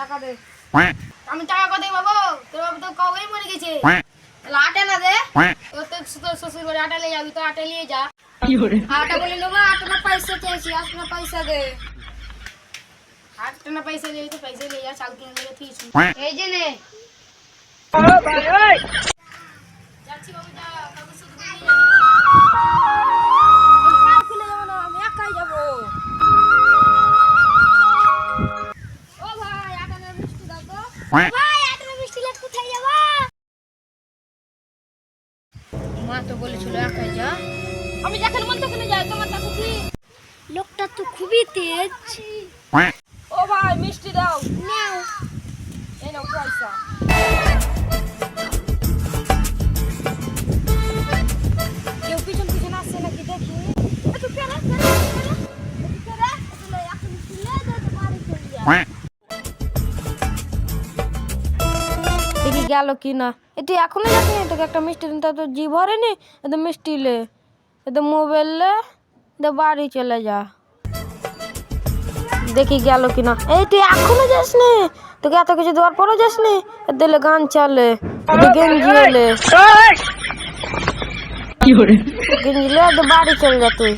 টাকা দে। আমি টাকা কোথায় পাবো? তোর বাবা তো কবেই মরে গেছে। তাহলে আটা না দে। তোর শ্বশুর বাড়ি আটা নিয়ে যাবি তো আটা নিয়ে যা। আটা বলে নেবো, আটা না পয়সা চাইছি, আজ না পয়সা দে। আটা না পয়সা দিয়ে তো পয়সা নিয়ে যা, চাল কিনে নিয়ে থিস। এই যে নে। যাচ্ছি বাবু যা, কাগজ শুধু নিয়ে যাবি। কার খুলে যাবো না, আমি একাই যাবো। ও ভাই, আটা না মিষ্টি দাও তো। ভাই, আটা না মিষ্টি লেট কোথায় যাবো? মা তো বলেছিল একাই যা। আমি যেখানে মন তখন যাই, তোমার কাছে কি? লোকটা তো খুবই তেজ। ও ভাই, মিষ্টি দাও। নাও। এই নাও পয়সা। কেউ পিছন পিছন আসছে নাকি দেখি। একটু কেন দেখি গেল কি না। এটি এখনো যাচ্ছে না, তোকে একটা মিষ্টি দিন, তা তো জি ভরেনি। এত মিষ্টি লে, এত মোবাইল লে, বাড়ি চলে যা। দেখি গেল কিনা। এই তুই এখনো যাসনি? তোকে এত কিছু দেওয়ার পরও যাসনি? দিলে গান চালে, গেঞ্জি এলে, গেঞ্জি লে বাড়ি চলে যা তুই।